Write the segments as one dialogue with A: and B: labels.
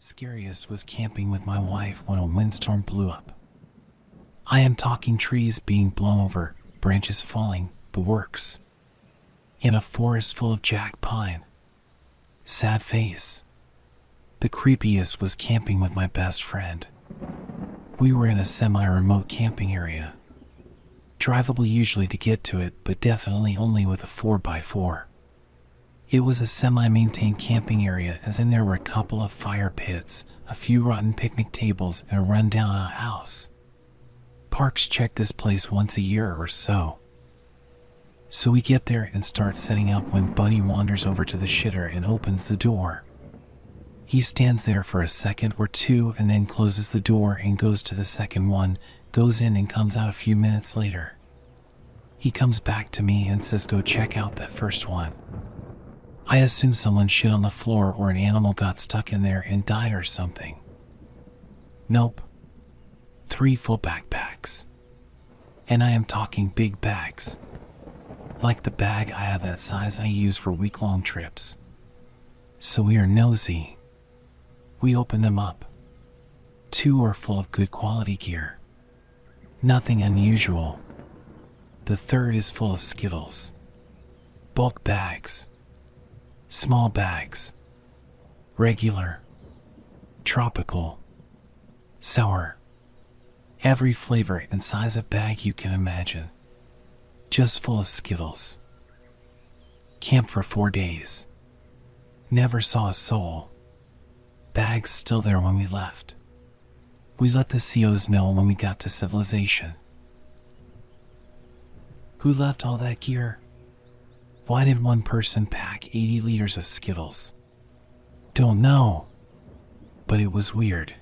A: Scariest was camping with my wife when a windstorm blew up. I am talking trees being blown over, branches falling, the works. In a forest full of jack pine. Sad face. The creepiest was camping with my best friend. We were in a semi-remote camping area. Drivable usually to get to it, but definitely only with a 4x4. It was a semi-maintained camping area, as in there were a couple of fire pits, a few rotten picnic tables, and a run-down outhouse. Parks check this place once a year or so. So we get there and start setting up when Buddy wanders over to the shitter and opens the door. He stands there for a second or two and then closes the door and goes to the second one, goes in and comes out a few minutes later. He comes back to me and says, "Go check out that first one." I assume someone shit on the floor or an animal got stuck in there and died or something. Nope. 3 full backpacks. And I am talking big bags. Like the bag I have that size I use for week-long trips. So we are nosy. We open them up. 2 are full of good quality gear. Nothing unusual. The third is full of skittles. Bulk bags. Small bags. Regular. Tropical. Sour. Every flavor and size of bag you can imagine. Just full of skittles. Camped for 4 days. Never saw a soul. Bags still there when we left. We let the COs know when we got to civilization. Who left all that gear? Why did one person pack 80 liters of Skittles? Don't know. But it was weird.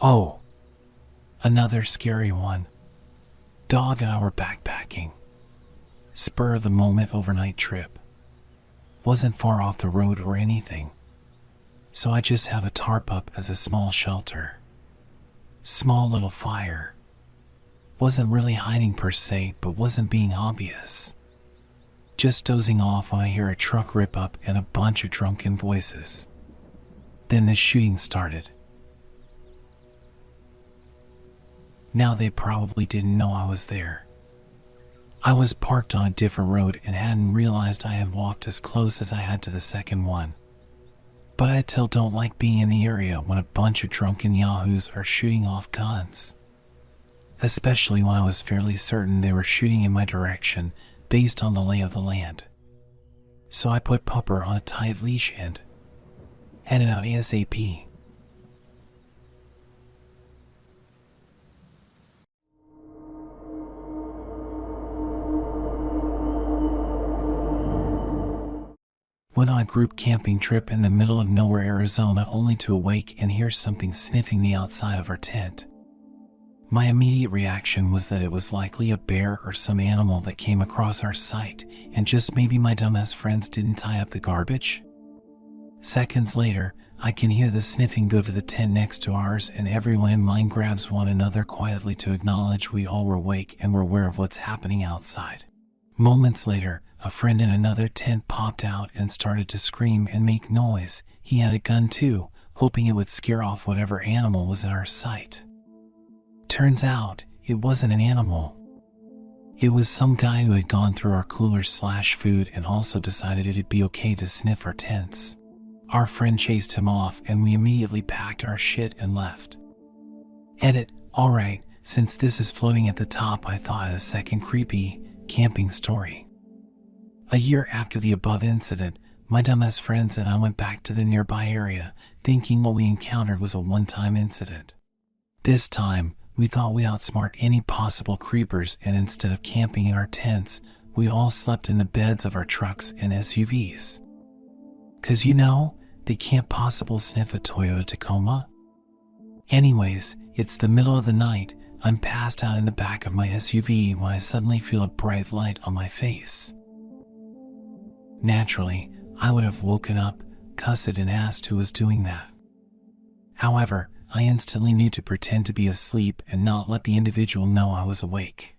A: Oh. Another scary one. Dog and I were backpacking. Spur of the moment overnight trip. Wasn't far off the road or anything. So I just have a tarp up as a small shelter. Small little fire. Wasn't really hiding per se, but wasn't being obvious. Just dozing off when I hear a truck rip up and a bunch of drunken voices. Then the shooting started. Now they probably didn't know I was there. I was parked on a different road and hadn't realized I had walked as close as I had to the second one. But I still don't like being in the area when a bunch of drunken yahoos are shooting off guns. Especially when I was fairly certain they were shooting in my direction based on the lay of the land. So I put Pupper on a tight leash and headed out ASAP. Went on a group camping trip in the middle of nowhere, Arizona, only to awake and hear something sniffing the outside of our tent. My immediate reaction was that it was likely a bear or some animal that came across our site, and just maybe my dumbass friends didn't tie up the garbage. Seconds later, I can hear the sniffing go to the tent next to ours, and everyone in mine grabs one another quietly to acknowledge we all were awake and were aware of what's happening outside. Moments later, a friend in another tent popped out and started to scream and make noise. He had a gun too, hoping it would scare off whatever animal was in our sight. Turns out, it wasn't an animal. It was some guy who had gone through our coolers/food and also decided it'd be okay to sniff our tents. Our friend chased him off and we immediately packed our shit and left. Edit. Alright, since this is floating at the top, I thought of a second creepy camping story. A year after the above incident, my dumbass friends and I went back to the nearby area, thinking what we encountered was a one-time incident. This time, we thought we'd outsmart any possible creepers, and instead of camping in our tents, we all slept in the beds of our trucks and SUVs. 'Cause they can't possibly sniff a Toyota Tacoma. Anyways, it's the middle of the night. I'm passed out in the back of my SUV when I suddenly feel a bright light on my face. Naturally, I would have woken up, cussed and asked who was doing that. However, I instantly knew to pretend to be asleep and not let the individual know I was awake.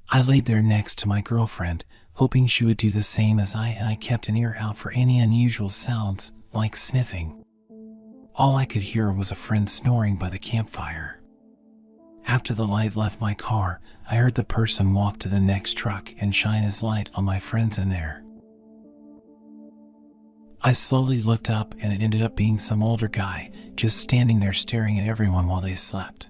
A: I laid there next to my girlfriend, hoping she would do the same as I, and I kept an ear out for any unusual sounds, like sniffing. All I could hear was a friend snoring by the campfire. After the light left my car, I heard the person walk to the next truck and shine his light on my friends in there. I slowly looked up and it ended up being some older guy, just standing there staring at everyone while they slept.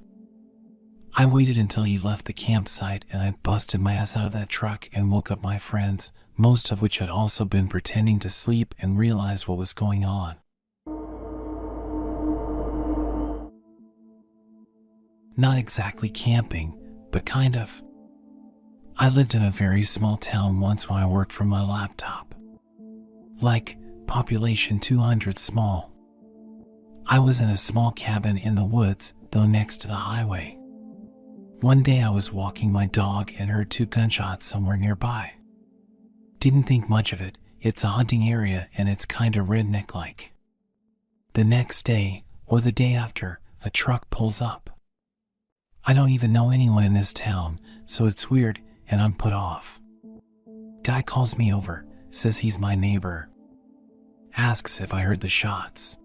A: I waited until he left the campsite and I busted my ass out of that truck and woke up my friends, most of which had also been pretending to sleep, and realized what was going on. Not exactly camping, but kind of. I lived in a very small town once when I worked from my laptop. Like, population 200 small. I was in a small cabin in the woods, though next to the highway. One day I was walking my dog and heard 2 gunshots somewhere nearby. Didn't think much of it, it's a hunting area and it's kinda redneck-like. The next day, or the day after, a truck pulls up. I don't even know anyone in this town, so it's weird and I'm put off. Guy calls me over, says he's my neighbor. Asks if I heard the shots.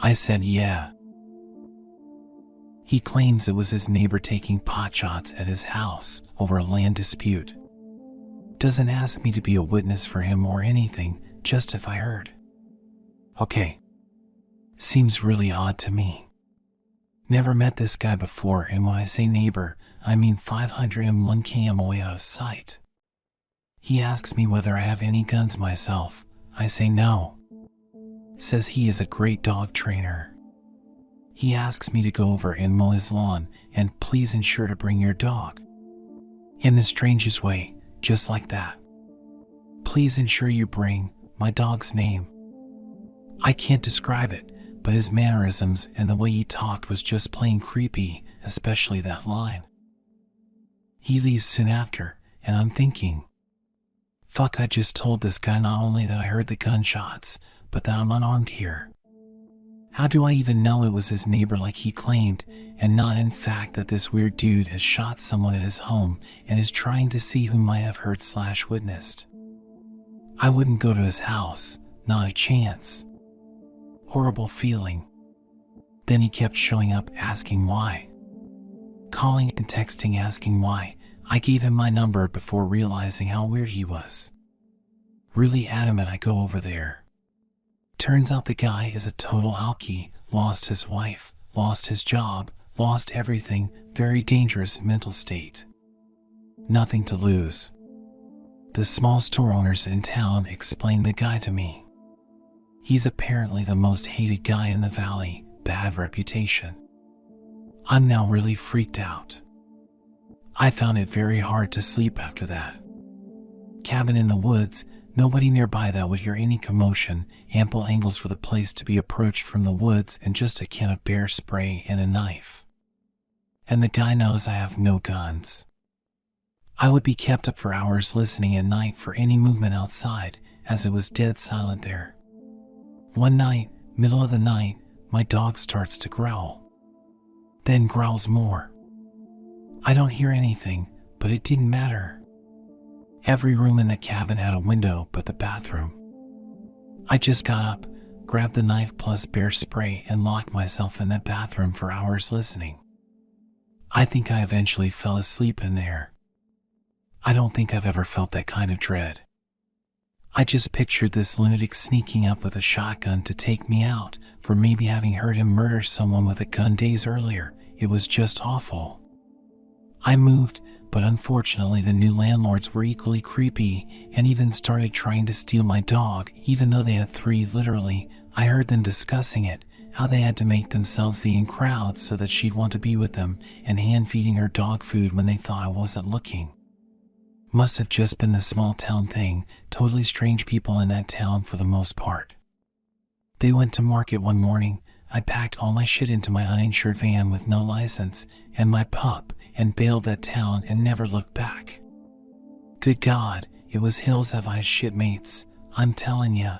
A: I said yeah. He claims it was his neighbor taking pot shots at his house over a land dispute. Doesn't ask me to be a witness for him or anything, just if I heard. Okay. Seems really odd to me. Never met this guy before, and when I say neighbor, I mean 501 km away out of sight. He asks me whether I have any guns myself. I say no. Says he is a great dog trainer. He asks me to go over and mow his lawn and please ensure to bring your dog. In the strangest way, just like that. Please ensure you bring my dog's name. I can't describe it, but his mannerisms and the way he talked was just plain creepy, especially that line. He leaves soon after, and I'm thinking, fuck, I just told this guy not only that I heard the gunshots, but that I'm unarmed here. How do I even know it was his neighbor like he claimed, and not in fact that this weird dude has shot someone at his home and is trying to see who might have heard/witnessed? I wouldn't go to his house, not a chance. Horrible feeling. Then he kept showing up asking why. Calling and texting asking why. I gave him my number before realizing how weird he was. Really adamant I go over there. Turns out the guy is a total alkie, lost his wife, lost his job, lost everything, very dangerous mental state. Nothing to lose. The small store owners in town explained the guy to me. He's apparently the most hated guy in the valley, bad reputation. I'm now really freaked out. I found it very hard to sleep after that. Cabin in the woods, nobody nearby that would hear any commotion, ample angles for the place to be approached from the woods, and just a can of bear spray and a knife. And the guy knows I have no guns. I would be kept up for hours listening at night for any movement outside, as it was dead silent there. One night, middle of the night, my dog starts to growl. Then growls more. I don't hear anything, but it didn't matter. Every room in the cabin had a window but the bathroom. I just got up, grabbed the knife plus bear spray, and locked myself in that bathroom for hours listening. I think I eventually fell asleep in there. I don't think I've ever felt that kind of dread. I just pictured this lunatic sneaking up with a shotgun to take me out for maybe having heard him murder someone with a gun days earlier. It was just awful. I moved, but unfortunately the new landlords were equally creepy and even started trying to steal my dog, even though they had 3 literally. I heard them discussing it, how they had to make themselves the in crowd so that she'd want to be with them, and hand feeding her dog food when they thought I wasn't looking. Must have just been the small town thing, totally strange people in that town for the most part. They went to market one morning. I packed all my shit into my uninsured van with no license, and my pup, and bailed that town and never looked back. Good God, it was hills of eyes shitmates, I'm telling ya.